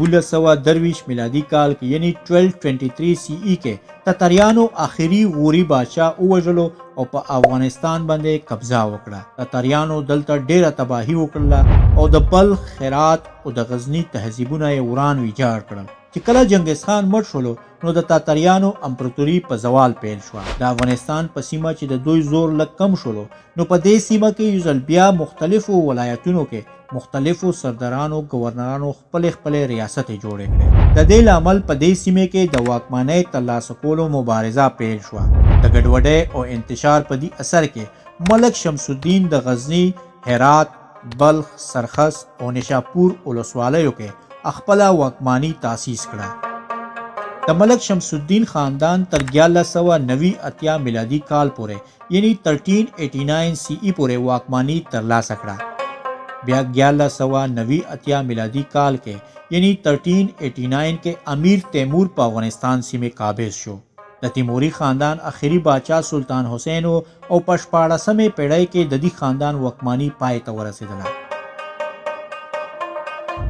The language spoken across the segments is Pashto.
1923 میلادي کال کې یعنی 1223 سی ای کې تتاریانو آخري غوري بادشاه ووژلو او په افغانستان باندې قبضه وکړه. تتاریانو دلته ډیره تباهي وکړله او د بلخ، هرات او د غزني تهذیبونه یې وران ویجاړ کړل. چې کله چنګیز خان مړ شولو نو د تاتاریانو امپراتوري په زوال پیل شوه. د افغانستان په سیمه چې د دوی زور لږ کم شولو نو په دې سیمه کې یو ځل بیا مختلفو ولایتونو کې مختلفو سردارانو گورنرانو خپل ریاست جوړې کړې. د دې لامل په دې سیمه کې د واکمنۍ ترلاسه کولو مبارزه پیل شوه. د ګډوډۍ او انتشار په دې اثر کې ملک شمس الدین د غزنی، هرات، بلخ، سرخس او نشاپور ولسوالیو کې خپل واکمنۍ تاسیس کړه. د ملک شمس الدین خاندان تر 1189 میلادي کال پورې یعنی 1389 سی ای پورې واکمنۍ ترلاسه کړه. بیا 1189 میلادي کال کې یعنی 1389 کې امیر تیمور په افغانستان سیمه قابض شو. د تیموری خاندان اخیری بادشاہ سلطان حسین او په 14مې پیړۍ کې د دې خاندان واکمنۍ پای ته ورسېدله.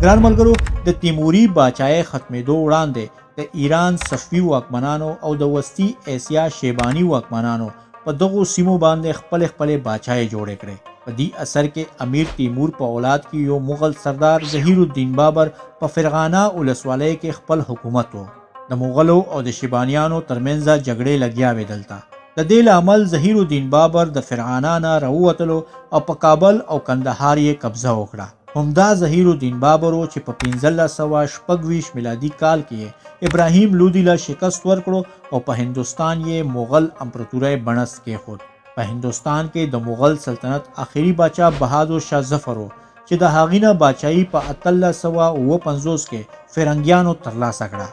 ګران ملګرو، د تیموری بادشاہۍ ختمېدو وړاندې د ایران صفوي واکمنانو او د وسطي اسیا شیبانی واکمنانو په دغو سیمو باندې خپل بادشاہۍ جوړې کړې. په دې اثر کې امیر تیمور په اولاد کې یو مغل سردار ظهیر الدین بابر په فرغانه ولسوالۍ کې خپل حکومت وو. د مغلو او د شیبانیانو ترمنځ جګړې لګیا وې دلته. د دې لامل ظهیر الدین بابر د فرغانه نه راووتلو او په کابل او کندهار یې قبضه وکړه. همدا ظهیر الدین بابر چې په 1526 میلادي کال کې ابراهیم لودي له شکست ورکړو او په هندوستان یې مغل امپراتورۍ بنسټ کېښود. په هندوستان کې د مغل سلطنت آخري بادشاہ بهادر شاه ظفر و چې د هغې نه بادشاهي په 1850 کې فرنګیانو ترلاسه کړه.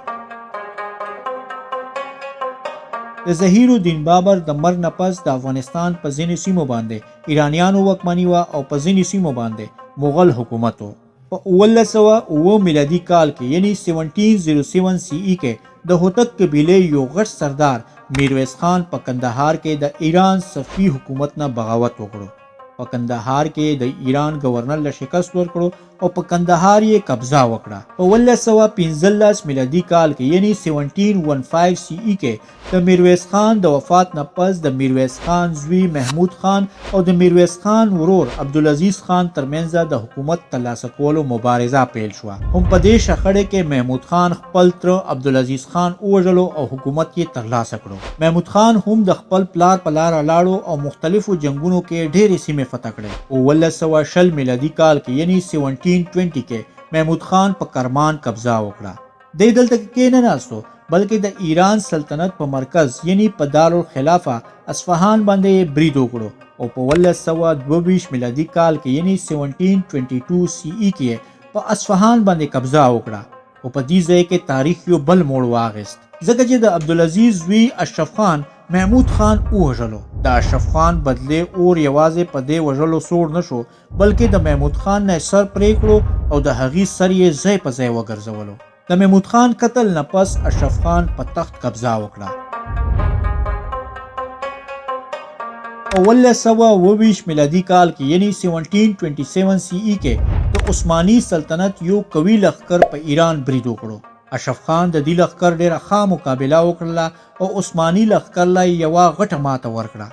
د ظهیر الدین بابر د مرګ نه پس د افغانستان په ځینې سیمو باندې ایرانیانو واکمني وه او په ځینې سیمو باندې مغل حکومت و. په 1909 میلادي کال کې یعنی 1707 سی ای کې د هوتک قبیلې یو غټ سردار میرویس خان په کندهار کې د ایران صفوي حکومت نه بغاوت وکړو. په کندهار کې د ایران گورنر له شکست ورکړو او په کندهار یې قبضه وکړه. په 1915 میلادي کال کې یعنی 1715 سی ای کې د میرویس خان د وفات نه پس د میرویس خان زوی محمود خان او د میرویس خان ورور عبدالعزیز خان ترمنځ د حکومت ترلاسه کولو مبارزه پیل شوه. هم په دې شخړې کې محمود خان خپل تر عبدالعزیز خان ووژلو او حکومت یې ترلاسه کړو. محمود خان هم د خپل پلار په لاره لاړو او مختلفو جنگونو کې ډېرې سیمې فتح کړې. 1920 میلادي کال کې یعنی 1720 کې محمود خان په کرمان قبضه وکړه. د دلته کې نه ناستو بلکې د ایران سلطنت په مرکز یعنی په دارالخلافه اصفهان باندې برید وکړو او په 1922 میلادي کال کې یعنی 1722 سی ای کې په اصفهان باندې قبضه وکړه او په دې ځای کې تاریخ یو بل موړ واغست ځکه چې د عبدالعزیز زوی اشرف خان محمود خان ووژلو. د اشرف خان بدله اور یوازې په دې وژلو سوړ نشو بلکې د محمود خان نه سر پرې کړو او د هغې سر یې ځای په ځای وګرځولو. د محمود خان قتل نه پس اشرف خان په تخت قبضه وکړه. په 1920 میلادي کال کې یعنی 1727 سی ای کې د عثماني سلطنت یو قوي لښکر په ایران برید وکړو. اشرف خان د دې لښکر ډېره ښه مقابله وکړله او عثماني لښکر له یوه غټه ماته ورکړه.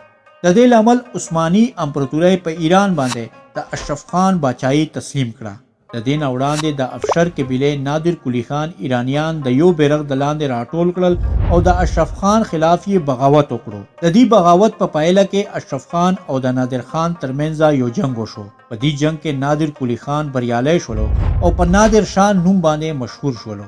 د دې لامل عثماني امپراتورۍ په ایران باندې د اشرف خان باچایي تسلیم کړه. د دې نه وړاندې د افشر قبیلې نادر قلی خان ایرانیان د یو بیرغ د لاندې راټول کړل او د اشرف خان خلاف یې بغاوت وکړو. د دې بغاوت په پایله کې اشرف خان او د نادر خان ترمنځ یو جنگ وشو. په دې جنگ کې نادر قلی خان بریالی شولو او په نادر شاه نوم باندې مشهور شولو.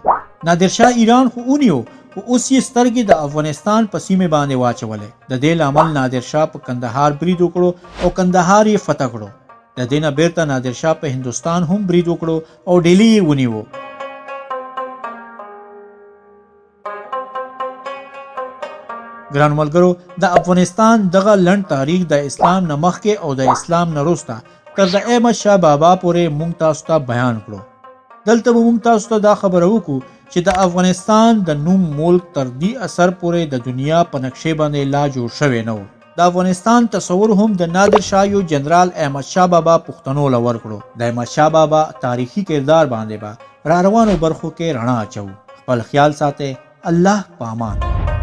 نادر شاه ایران خو ونیو خو اوس یې سترګې د افغانستان په سیمې باندې واچولې. د دې لامل نادر شاه په کندهار برید وکړو او کندهار یې فتح کړو. د دې نه بیرته نادر شاه په هندوستان هم برید وکړو او ډیلی یې ونیو. ګرانو ملګرو، د افغانستان دغه لنډ تاریخ د اسلام نه مخکې او د اسلام نه وروسته تر د احمد شاه بابا پورې موږ تاسو ته بیان کړو. دلته به موږ تاسو ته دا خبره وکړو چې د افغانستان د نوم ملک تر دې اثر پورې د دنیا په نقشې باندې لا جوړ شوی نه و. د افغانستان تصور هم د نادر شاه یو جنرال احمد شاه بابا پښتنو له ورکړو. د احمد شاه بابا تاریخي کردار باندې به را روانو برخو کې رڼا اچو. خپل خیال ساته. الله پامان.